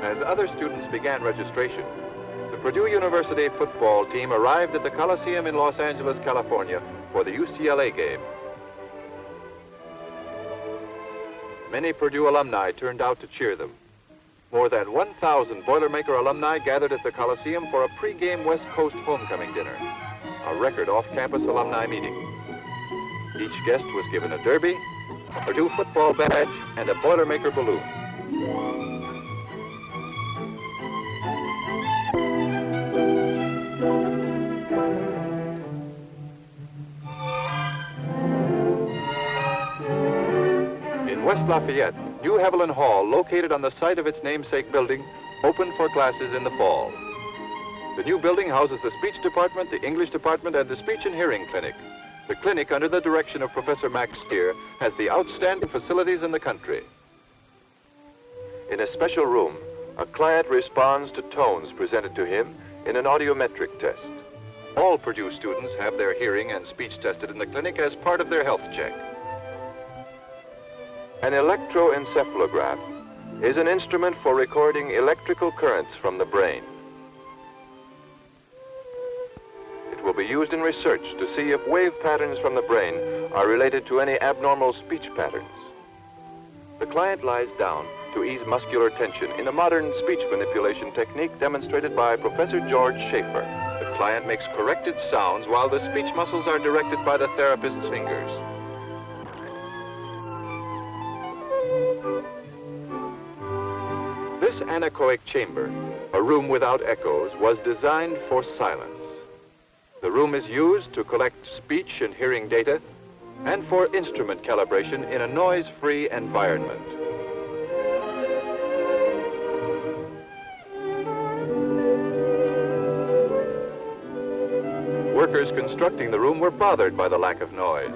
As other students began registration, the Purdue University football team arrived at the Coliseum in Los Angeles, California for the UCLA game. Many Purdue alumni turned out to cheer them. More than 1,000 Boilermaker alumni gathered at the Coliseum for a pre-game West Coast homecoming dinner, a record off-campus alumni meeting. Each guest was given a derby, a Purdue football badge, and a Boilermaker balloon. In West Lafayette, New Haviland Hall, located on the site of its namesake building, opened for classes in the fall. The new building houses the speech department, the English department, and the speech and hearing clinic. The clinic, under the direction of Professor Max Steer, has the outstanding facilities in the country. In a special room, a client responds to tones presented to him in an audiometric test. All Purdue students have their hearing and speech tested in the clinic as part of their health check. An electroencephalograph is an instrument for recording electrical currents from the brain. It will be used in research to see if wave patterns from the brain are related to any abnormal speech patterns. The client lies down to ease muscular tension in a modern speech manipulation technique demonstrated by Professor George Schaefer. The client makes corrected sounds while the speech muscles are directed by the therapist's fingers. This anechoic chamber, a room without echoes, was designed for silence. The room is used to collect speech and hearing data and for instrument calibration in a noise-free environment. Workers constructing the room were bothered by the lack of noise.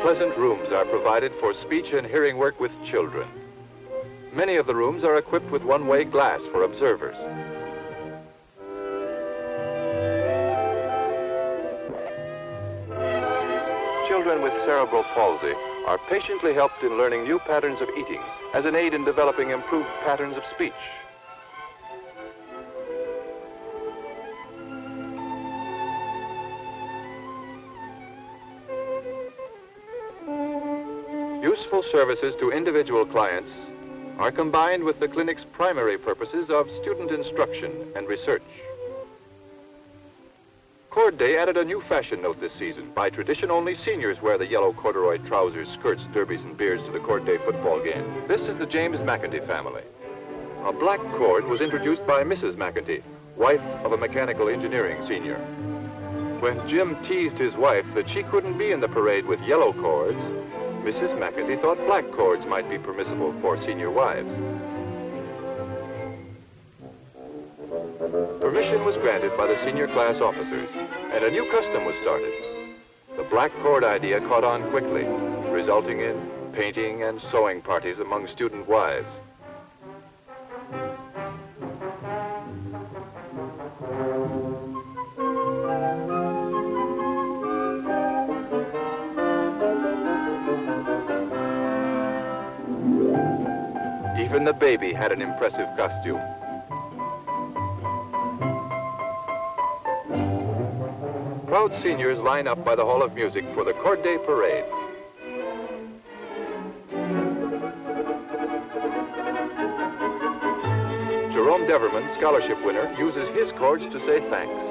Pleasant rooms are provided for speech and hearing work with children. Many of the rooms are equipped with one-way glass for observers. Children with cerebral palsy are patiently helped in learning new patterns of eating as an aid in developing improved patterns of speech. Useful services to individual clients are combined with the clinic's primary purposes of student instruction and research. Cord Day added a new fashion note this season. By tradition, only seniors wear the yellow corduroy trousers, skirts, derbies, and beards to the Cord Day football game. This is the James McEntee family. A black cord was introduced by Mrs. McEntee, wife of a mechanical engineering senior. When Jim teased his wife that she couldn't be in the parade with yellow cords, Mrs. McEntee thought black cords might be permissible for senior wives. Permission was granted by the senior class officers, and a new custom was started. The black cord idea caught on quickly, resulting in painting and sewing parties among student wives. Even the baby had an impressive costume. Proud seniors line up by the Hall of Music for the Cord Day Parade. Jerome Deverman, scholarship winner, uses his cords to say thanks.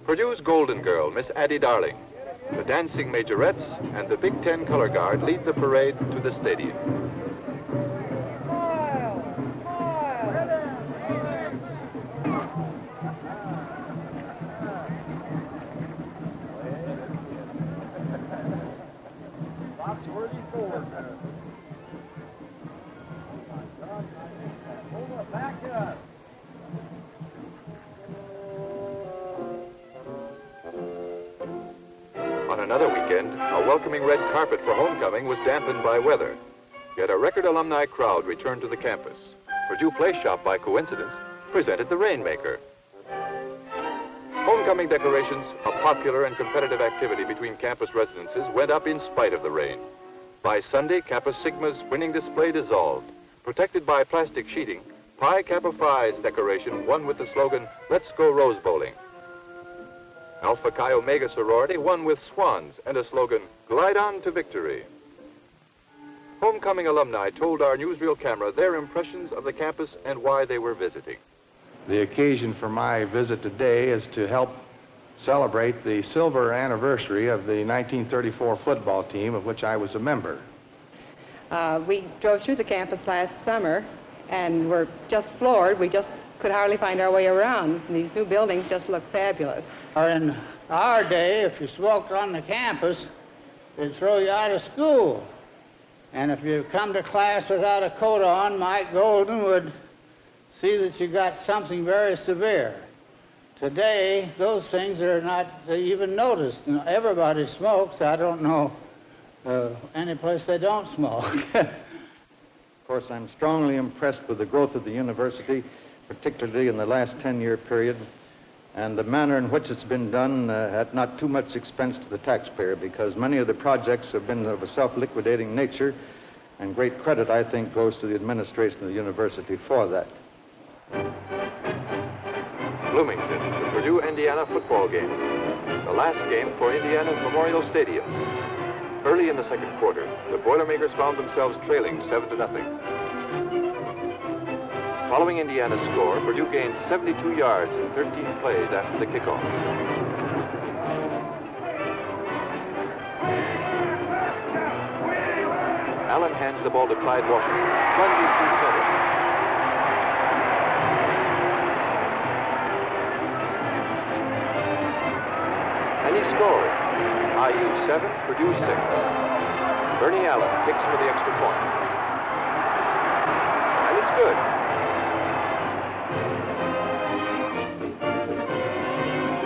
Purdue's golden girl, Miss Addie Darling, the dancing majorettes, and the Big Ten color guard lead the parade to the stadium. On another weekend, a welcoming red carpet for homecoming was dampened by weather. Yet a record alumni crowd returned to the campus. Purdue Play Shop, by coincidence, presented the Rainmaker. Homecoming Homecoming decorations, a popular and competitive activity between campus residences, went up in spite of the rain. By Sunday, Kappa Sigma's winning display dissolved. Protected by plastic sheeting, Pi Kappa Phi's decoration won with the slogan, "Let's go Rose Bowling." Alpha Chi Omega sorority won with swans and a slogan, "Glide on to victory." Homecoming alumni told our newsreel camera their impressions of the campus and why they were visiting. The occasion for my visit today is to help celebrate the silver anniversary of the 1934 football team of which I was a member. We drove through the campus last summer and were just floored. We just could hardly find our way around. These new buildings just look fabulous. In our day, if you smoked on the campus, they'd throw you out of school. And if you come to class without a coat on, Mike Golden would see that you got something very severe. Today, those things are not even noticed. You know, everybody smokes. I don't know any place they don't smoke. Of course, I'm strongly impressed with the growth of the university, particularly in the last 10-year period, and the manner in which it's been done at not too much expense to the taxpayer, because many of the projects have been of a self-liquidating nature, and great credit, I think, goes to the administration of the university for that. Bloomington, the Purdue, Indiana football game. The last game for Indiana's Memorial Stadium. Early in the second quarter, the Boilermakers found themselves trailing 7-0. Following Indiana's score, Purdue gained 72 yards in 13 plays after the kickoff. Allen hands the ball to Clyde Washington, plunging through center. And he scores. IU 7, Purdue 6. Bernie Allen kicks for the extra point. And it's good.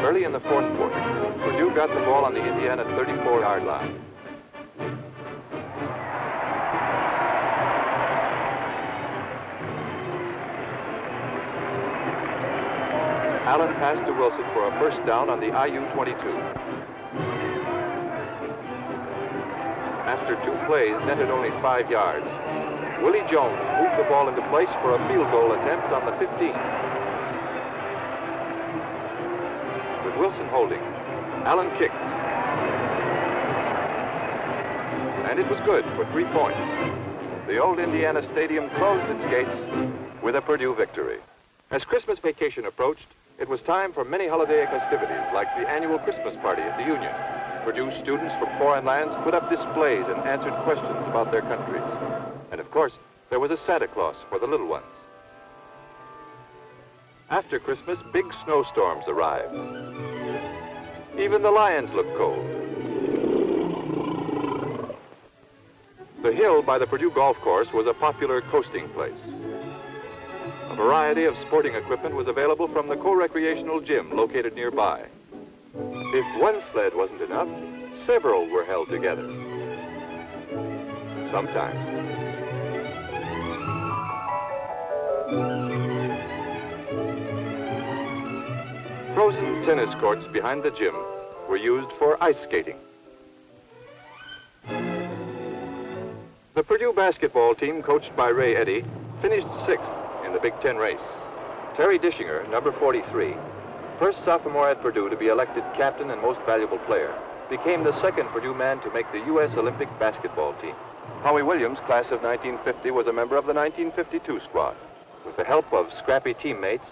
Early in the fourth quarter, Purdue got the ball on the Indiana 34-yard line. Allen passed to Wilson for a first down on the IU 22. After 2 plays netted only 5 yards, Willie Jones moved the ball into place for a field goal attempt on the 15. With Wilson holding, Allen kicked. And it was good for 3 points. The old Indiana Stadium closed its gates with a Purdue victory. As Christmas vacation approached, it was time for many holiday festivities, like the annual Christmas party at the Union. Purdue students from foreign lands put up displays and answered questions about their countries. And of course, there was a Santa Claus for the little ones. After Christmas, big snowstorms arrived. Even the Lions looked cold. The hill by the Purdue golf course was a popular coasting place. A variety of sporting equipment was available from the co-recreational gym located nearby. If one sled wasn't enough, several were held together. Sometimes. Frozen tennis courts behind the gym were used for ice skating. The Purdue basketball team, coached by Ray Eddy, finished 6th in the Big Ten race. Terry Dischinger, number 43, first sophomore at Purdue to be elected captain and most valuable player, became the second Purdue man to make the U.S. Olympic basketball team. Howie Williams, class of 1950, was a member of the 1952 squad. With the help of scrappy teammates,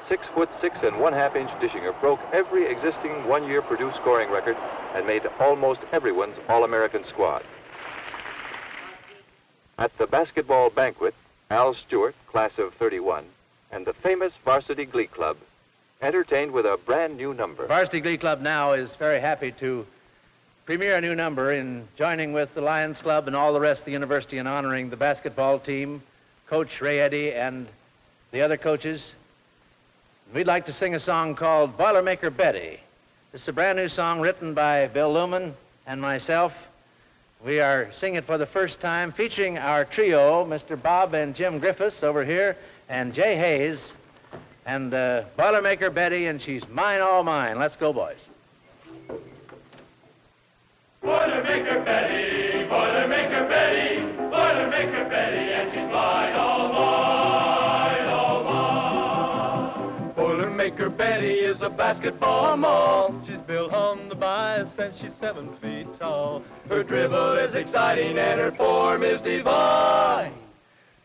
6'6" and 1/2 inch Dischinger broke every existing one-year Purdue scoring record and made almost everyone's All-American squad. At the basketball banquet, Al Stewart, class of 31, and the famous Varsity Glee Club entertained with a brand new number. Varsity Glee Club now is very happy to premiere a new number in joining with the Lions Club and all the rest of the university in honoring the basketball team, Coach Ray Eddy, and the other coaches. We'd like to sing a song called Boilermaker Betty. This is a brand new song written by Bill Luman and myself. We are singing it for the first time, featuring our trio, Mr. Bob and Jim Griffiths over here, and Jay Hayes And Boilermaker Betty, and she's mine, all mine. Let's go, boys. Boilermaker Betty, Boilermaker Betty, Boilermaker Betty, and she's mine, all mine, all mine. Boilermaker Betty is a basketball mall. She's built on the bias and she's 7 feet tall. Her dribble is exciting and her form is divine.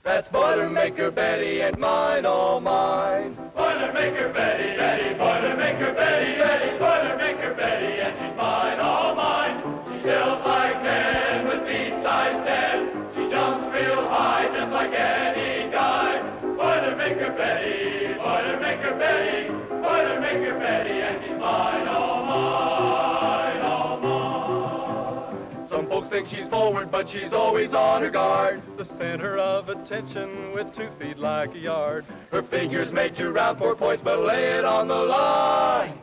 That's Boilermaker Betty and mine, all mine. Boilermaker Betty, Betty, Boilermaker Betty, Betty, Boilermaker Betty, and she's mine, all mine. She sails like men with feet size 10. She jumps real high just like any guy. Boilermaker Betty, Boilermaker Betty, Boilermaker Betty, and she's mine, all mine, all mine. Some folks think she's forward, but she's always on her guard. The center of attention with 2 feet like a yard. Her figure's made you round 4 points, but lay it on the line.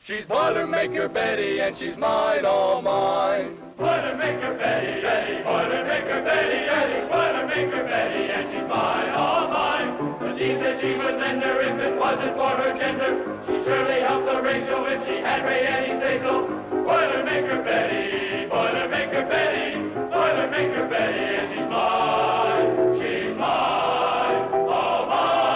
She's Boilermaker Betty, and she's mine, all mine. Boilermaker Betty, Betty, Boilermaker Betty, Betty, Boilermaker Betty, and she's mine, all mine. The dean said she would lend her if it wasn't for her gender. She'd surely help the ratio if she had Ray Eddie say so. Boilermaker Betty, Boilermaker Betty, Boilermaker Betty, and she's mine, all mine.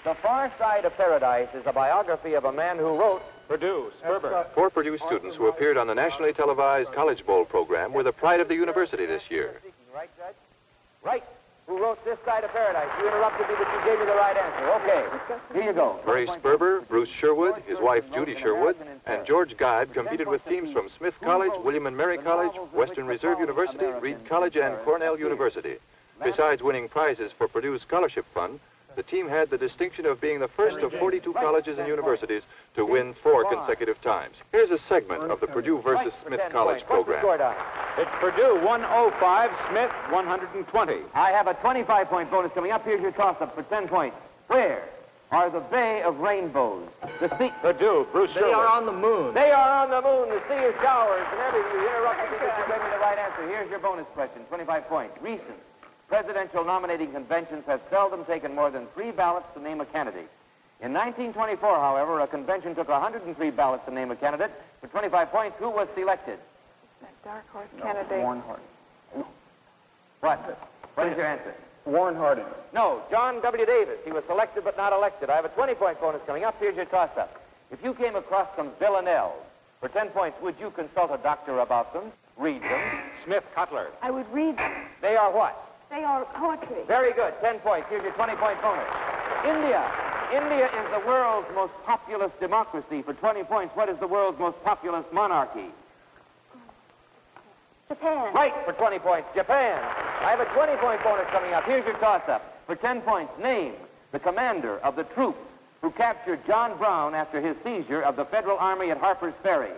The Far Side of Paradise is a biography of a man who wrote Purdue, Sperber. 4 Purdue students who appeared on the nationally televised College Bowl program were the pride of the university this year. Right, Judge? Right. Who wrote This Side of Paradise? You interrupted me, but you gave me the right answer. Okay. Here you go. Murray Sperber, Bruce Sherwood, his wife Judy Sherwood, and George Guide competed with teams from Smith College, William and Mary College, Western Reserve University, Reed College, and Cornell University. Besides winning prizes for Purdue's scholarship fund, the team had the distinction of being the first of 42 colleges and universities to win 4 consecutive times. Here's a segment of the Purdue versus Smith College program. It's Purdue 105, Smith 120. I have a 25-point bonus coming up. Here's your toss-up for 10 points. Where are the Bay of Rainbows? The sea. Purdue, Bruce Sherwood. They are on the moon. They are on the moon. The sea is showers. And everything. You interrupted me because you gave me the right answer. Here's your bonus question, 25 points. Recent presidential nominating conventions have seldom taken more than 3 ballots to name a candidate. In 1924, however, a convention took 103 ballots to name a candidate. For 25 points, who was selected? That dark horse candidate. Warren Harding. What? What is your answer? Warren Harding. No, John W. Davis. He was selected but not elected. I have a 20-point bonus coming up. Here's your toss-up. If you came across some villanelles, for 10 points, would you consult a doctor about them? Read them? Smith Cutler. I would read them. They are what? They are poetry. Very good. 10 points. Here's your 20-point bonus. India. India is the world's most populous democracy. For 20 points, what is the world's most populous monarchy? Japan. Right, for 20 points. Japan. I have a 20-point bonus coming up. Here's your toss-up. For 10 points, name the commander of the troops who captured John Brown after his seizure of the Federal Army at Harper's Ferry.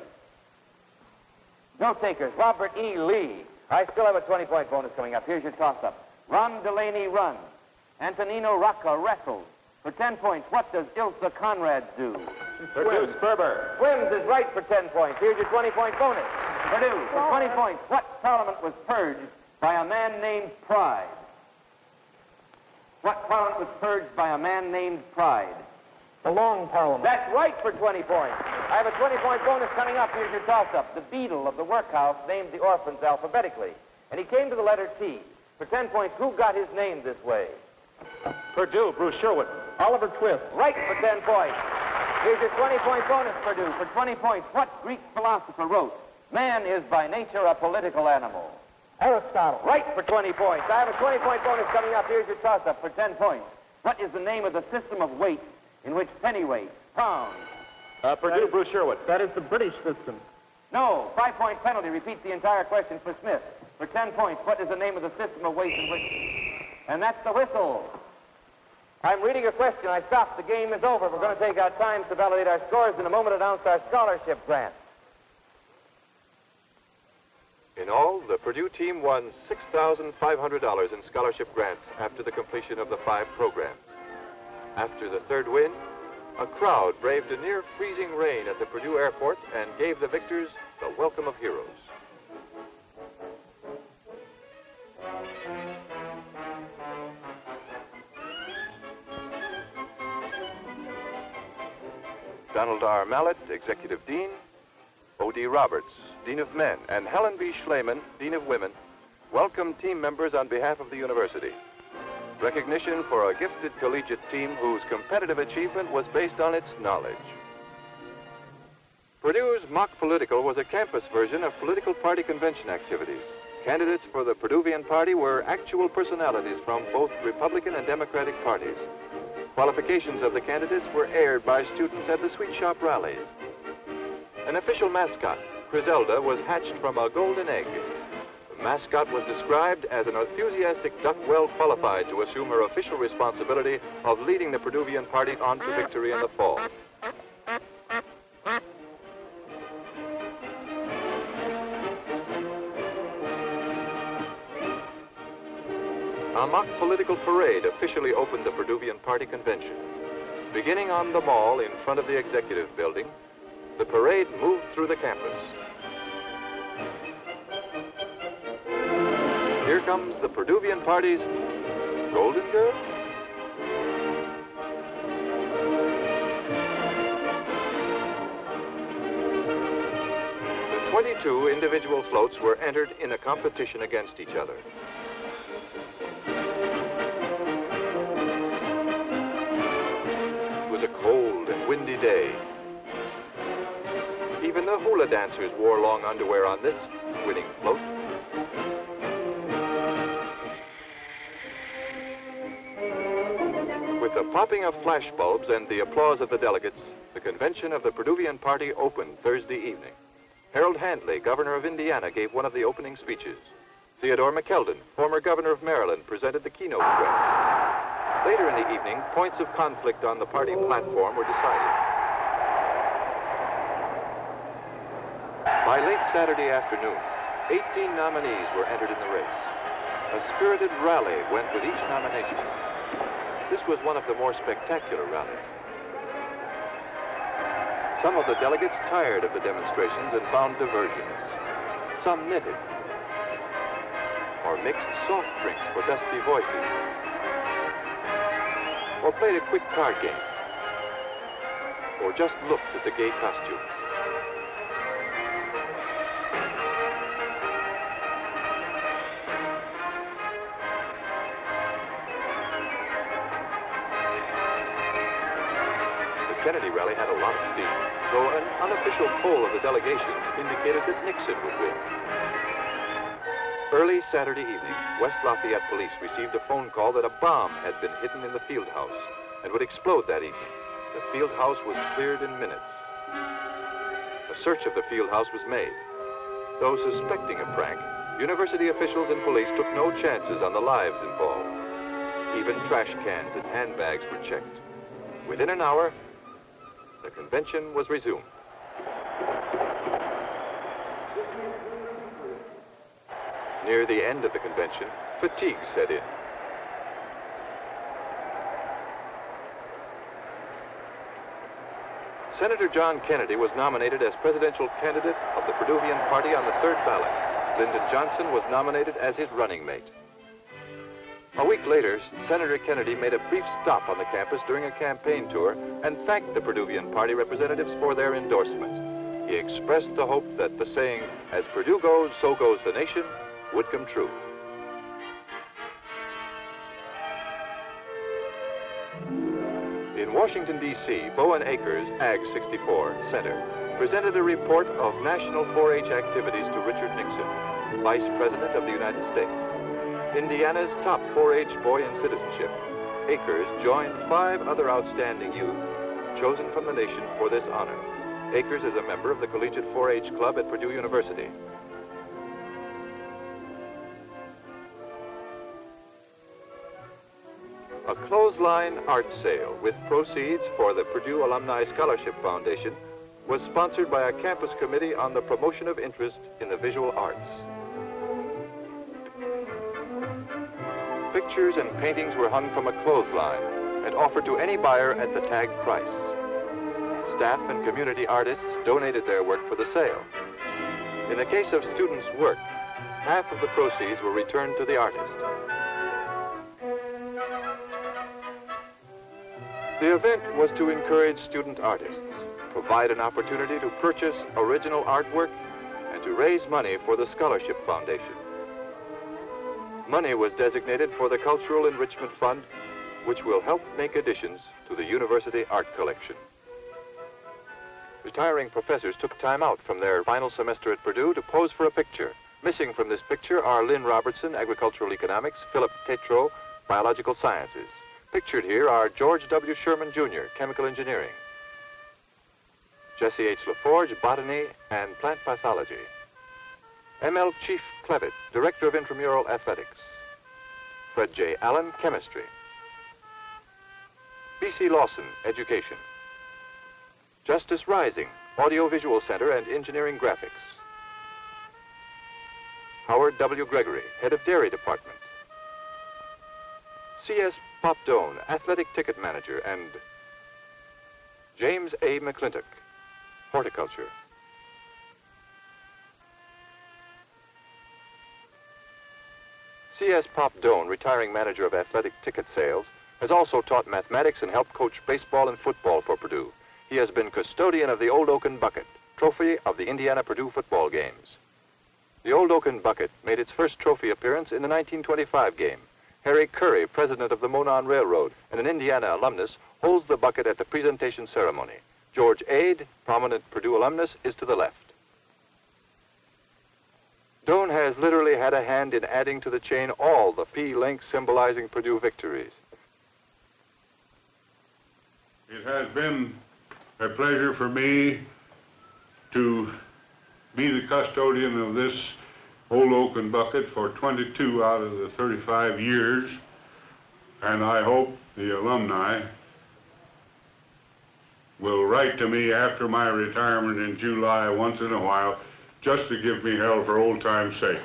No takers. Robert E. Lee. I still have a 20-point bonus coming up. Here's your toss-up. Ron Delaney runs. Antonino Rocca wrestles. For 10 points, what does Ilsa Conrad do? Purdue, Sperber. Swims is right for 10 points. Here's your 20-point bonus. Purdue, for 20 points, what parliament was purged by a man named Pride? What parliament was purged by a man named Pride? The Long Parliament. That's right for 20 points. I have a 20-point bonus coming up. Here's your toss-up. The beadle of the workhouse named the orphans alphabetically. And he came to the letter T. For 10 points, who got his name this way? Purdue, Bruce Sherwood. Oliver Twist. Right for 10 points. Here's your 20-point bonus, Purdue. For 20 points, what Greek philosopher wrote, "Man is by nature a political animal"? Aristotle. Right for 20 points. I have a 20-point bonus coming up. Here's your toss-up for 10 points. What is the name of the system of weight in which pennyweight, pounds? Purdue, Bruce Sherwood. That is the British system. No. 5-point penalty. Repeat the entire question for Smith. For 10 points, what is the name of the system of weight in which... And that's the whistle. I'm reading a question. I stopped. The game is over. We're going to take our time to validate our scores. In a moment, announce our scholarship grant. In all, the Purdue team won $6,500 in scholarship grants after the completion of the 5 programs. After the 3rd win, a crowd braved a near freezing rain at the Purdue airport and gave the victors the welcome of heroes. Donald R. Mallett, Executive Dean, O.D. Roberts, Dean of Men, and Helen B. Schleman, Dean of Women, welcome team members on behalf of the university. Recognition for a gifted collegiate team whose competitive achievement was based on its knowledge. Purdue's mock political was a campus version of political party convention activities. Candidates for the Purduevian party were actual personalities from both Republican and Democratic parties. Qualifications of the candidates were aired by students at the sweet shop rallies. An official mascot, Griselda, was hatched from a golden egg. The mascot was described as an enthusiastic duck well qualified to assume her official responsibility of leading the Purduevian party on to victory in the fall. A mock political parade officially opened the Purduevian Party Convention. Beginning on the mall in front of the Executive Building, the parade moved through the campus. Here comes the Purduevian Party's Golden Girl. The 22 individual floats were entered in a competition against each other. A cold and windy day. Even the hula dancers wore long underwear on this winning float. With the popping of flash bulbs and the applause of the delegates, the convention of the Purduevian Party opened Thursday evening. Harold Handley, governor of Indiana, gave one of the opening speeches. Theodore McKeldin, former governor of Maryland, presented the keynote address. Later in the evening, points of conflict on the party platform were decided. By late Saturday afternoon, 18 nominees were entered in the race. A spirited rally went with each nomination. This was one of the more spectacular rallies. Some of the delegates tired of the demonstrations and found diversions. Some knitted or mixed soft drinks for dusty voices, or played a quick card game, or just looked at the gay costumes. The Kennedy rally had a lot of steam, though an unofficial poll of the delegations indicated that Nixon would win. Early Saturday evening, West Lafayette police received a phone call that a bomb had been hidden in the field house and would explode that evening. The field house was cleared in minutes. A search of the field house was made. Though suspecting a prank, university officials and police took no chances on the lives involved. Even trash cans and handbags were checked. Within an hour, the convention was resumed. Near the end of the convention, fatigue set in. Senator John Kennedy was nominated as presidential candidate of the Purduevian Party on the third ballot. Lyndon Johnson was nominated as his running mate. A week later, Senator Kennedy made a brief stop on the campus during a campaign tour and thanked the Purduevian Party representatives for their endorsement. He expressed the hope that the saying, "As Purdue goes, so goes the nation," would come true. In Washington, D.C., Bowen Akers, Ag 64 Center, presented a report of national 4-H activities to Richard Nixon, Vice President of the United States. Indiana's top 4-H boy in citizenship, Akers joined 5 other outstanding youth chosen from the nation for this honor. Akers is a member of the Collegiate 4-H Club at Purdue University. A clothesline art sale with proceeds for the Purdue Alumni Scholarship Foundation was sponsored by a campus committee on the promotion of interest in the visual arts. Pictures and paintings were hung from a clothesline and offered to any buyer at the tagged price. Staff and community artists donated their work for the sale. In the case of students' work, half of the proceeds were returned to the artist. The event was to encourage student artists. provide an opportunity to purchase original artwork, and to raise money for the Scholarship Foundation. Money was designated for the Cultural Enrichment Fund, which will help make additions to the university art collection. Retiring professors took time out from their final semester at Purdue to pose for a picture. Missing from this picture are Lynn Robertson, Agricultural Economics, Philip Tetreault, Biological Sciences. Pictured here are George W. Sherman, Jr., Chemical Engineering, Jesse H. LaForge, Botany and Plant Pathology, M.L. Chief Clevitt, Director of Intramural Athletics, Fred J. Allen, Chemistry, B.C. Lawson, Education, Justice Rising, Audiovisual Center and Engineering Graphics, Howard W. Gregory, Head of Dairy Department, C.S. Popdone, Athletic Ticket Manager, and James A. McClintock, Horticulture. C.S. Popdone, retiring manager of athletic ticket sales, has also taught mathematics and helped coach baseball and football for Purdue. He has been custodian of the Old Oaken Bucket, trophy of the Indiana-Purdue football games. The Old Oaken Bucket made its first trophy appearance in the 1925 game. Harry Curry, president of the Monon Railroad and an Indiana alumnus, holds the bucket at the presentation ceremony. George Ade, prominent Purdue alumnus, is to the left. Doane has literally had a hand in adding to the chain all the P links symbolizing Purdue victories. It has been a pleasure for me to be the custodian of this Old Oaken Bucket for 22 out of the 35 years, and I hope the alumni will write to me after my retirement in July once in a while just to give me hell for old time's sake.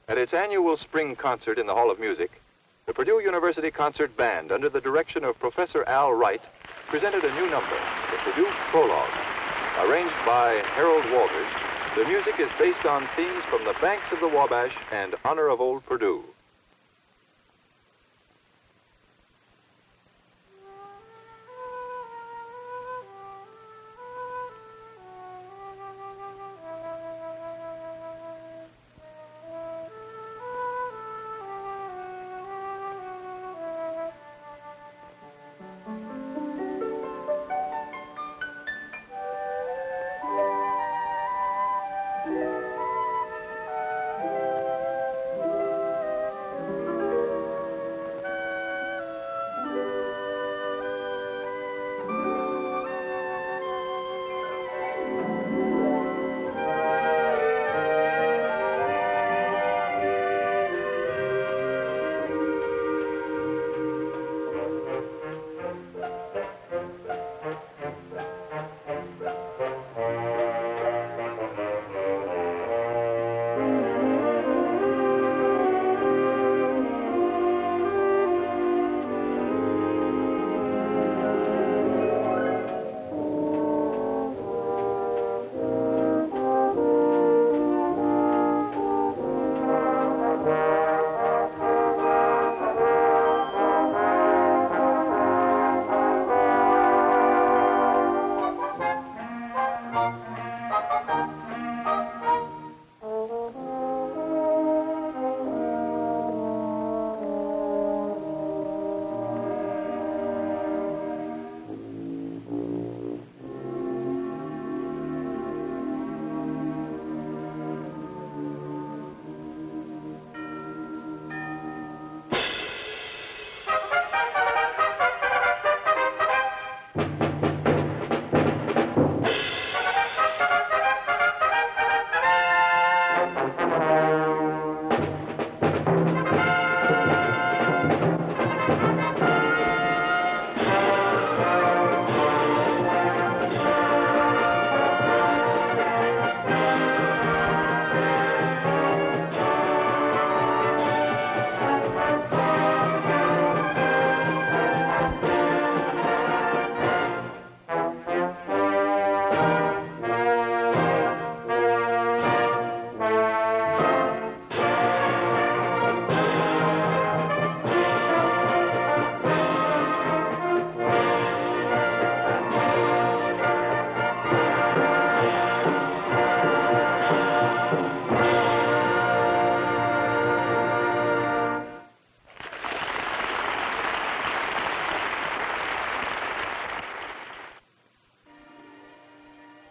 At its annual spring concert in the Hall of Music, the Purdue University Concert Band, under the direction of Professor Al Wright, presented a new number, the Purdue Prologue. Arranged by Harold Walters, the music is based on themes from the banks of the Wabash and honor of old Purdue.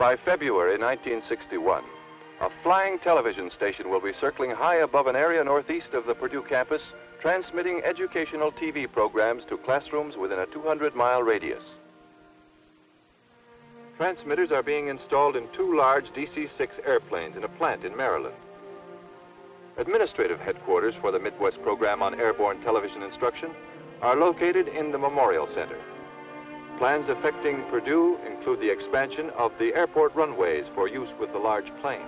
By February 1961, a flying television station will be circling high above an area northeast of the Purdue campus, transmitting educational TV programs to classrooms within a 200-mile radius. Transmitters are being installed in 2 large DC-6 airplanes in a plant in Maryland. Administrative headquarters for the Midwest program on airborne television instruction are located in the Memorial Center. Plans affecting Purdue include the expansion of the airport runways for use with the large planes.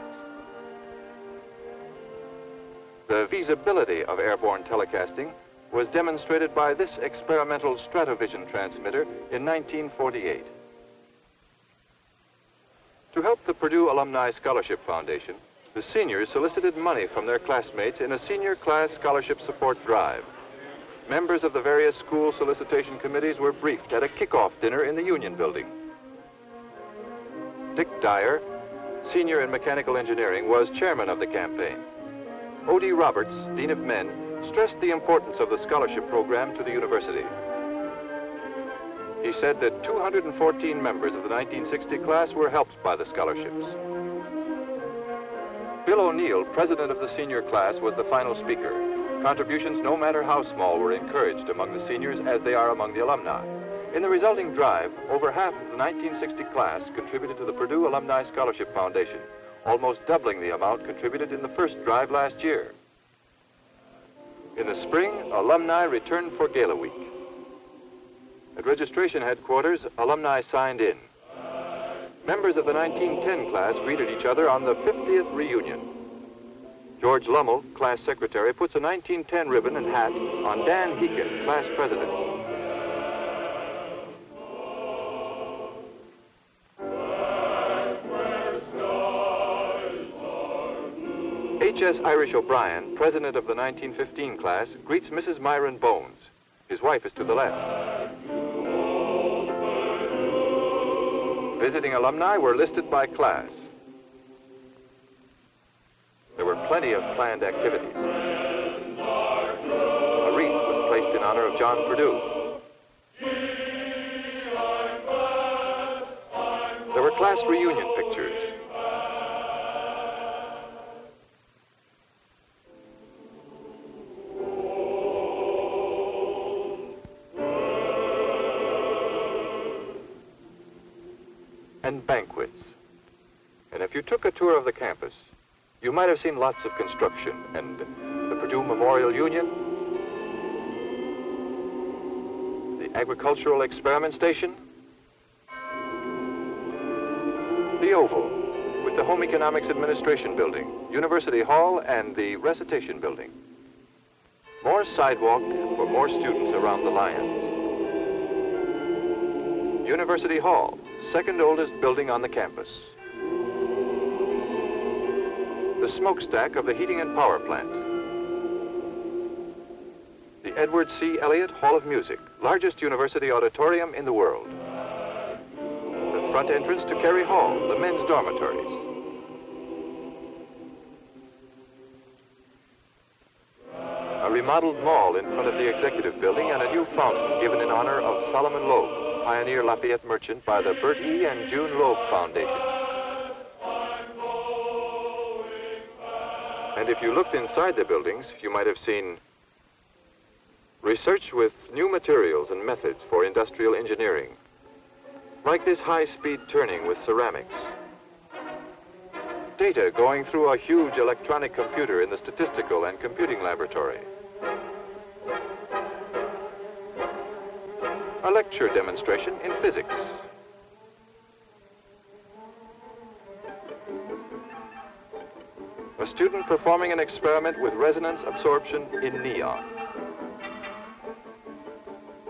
The feasibility of airborne telecasting was demonstrated by this experimental Stratovision transmitter in 1948. To help the Purdue Alumni Scholarship Foundation, the seniors solicited money from their classmates in a senior class scholarship support drive. Members of the various school solicitation committees were briefed at a kickoff dinner in the Union Building. Dick Dyer, senior in mechanical engineering, was chairman of the campaign. O.D. Roberts, dean of men, stressed the importance of the scholarship program to the university. He said that 214 members of the 1960 class were helped by the scholarships. Bill O'Neill, president of the senior class, was the final speaker. Contributions, no matter how small, were encouraged among the seniors as they are among the alumni. In the resulting drive, over half of the 1960 class contributed to the Purdue Alumni Scholarship Foundation, almost doubling the amount contributed in the first drive last year. In the spring, alumni returned for Gala Week. At registration headquarters, alumni signed in. Members of the 1910 class greeted each other on the 50th reunion. George Lummel, class secretary, puts a 1910 ribbon and hat on Dan Heekin, class president. H.S. Irish O'Brien, president of the 1915 class, greets Mrs. Myron Bones. His wife is to the left. Visiting alumni were listed by class. There were plenty of planned activities. A wreath was placed in honor of John Purdue. There were class reunion pictures. And banquets. And if you took a tour of the campus, you might have seen lots of construction and the Purdue Memorial Union, the Agricultural Experiment Station, the Oval with the Home Economics Administration Building, University Hall, and the Recitation Building. More sidewalk for more students around the Lions. University Hall, second oldest building on the campus. The smokestack of the heating and power plant. The Edward C. Elliott Hall of Music, largest university auditorium in the world. The front entrance to Carey Hall, the men's dormitories. A remodeled mall in front of the executive building and a new fountain given in honor of Solomon Loeb, pioneer Lafayette merchant, by the Bert E. and June Loeb Foundation. And if you looked inside the buildings, you might have seen research with new materials and methods for industrial engineering, like this high-speed turning with ceramics. Data going through a huge electronic computer in the statistical and computing laboratory. A lecture demonstration in physics. A student performing an experiment with resonance absorption in neon.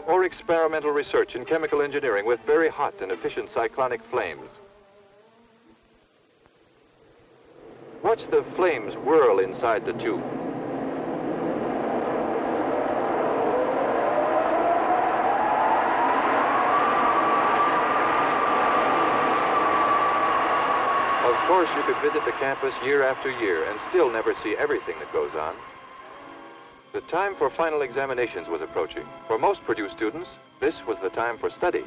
Or experimental research in chemical engineering with very hot and efficient cyclonic flames. Watch the flames whirl inside the tube. Of course, you could visit the campus year after year and still never see everything that goes on. The time for final examinations was approaching. For most Purdue students, this was the time for study.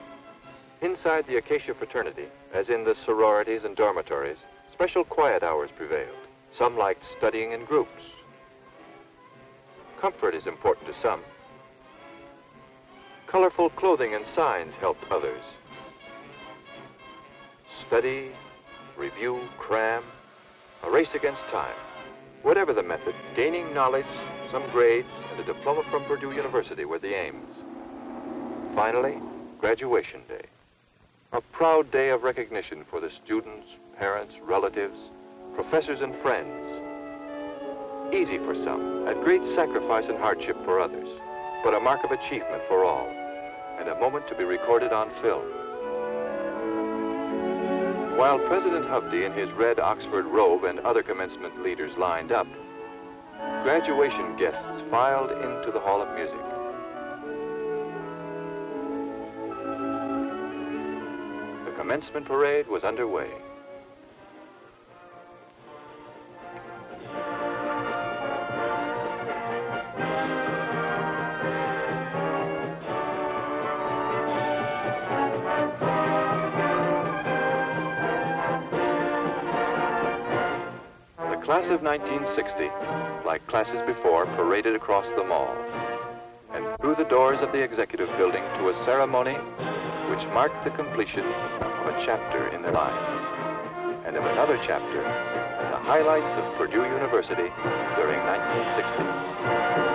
Inside the Acacia fraternity, as in the sororities and dormitories, special quiet hours prevailed. Some liked studying in groups. Comfort is important to some. Colorful clothing and signs helped others. Study, review, cram, a race against time. Whatever the method, gaining knowledge, some grades, and a diploma from Purdue University were the aims. Finally, graduation day. A proud day of recognition for the students, parents, relatives, professors, and friends. Easy for some, at great sacrifice and hardship for others, but a mark of achievement for all, and a moment to be recorded on film. While President Hovde in his red Oxford robe and other commencement leaders lined up, graduation guests filed into the Hall of Music. The commencement parade was underway. The class of 1960, like classes before, paraded across the mall and through the doors of the executive building to a ceremony which marked the completion of a chapter in their lives, and of another chapter, the highlights of Purdue University during 1960.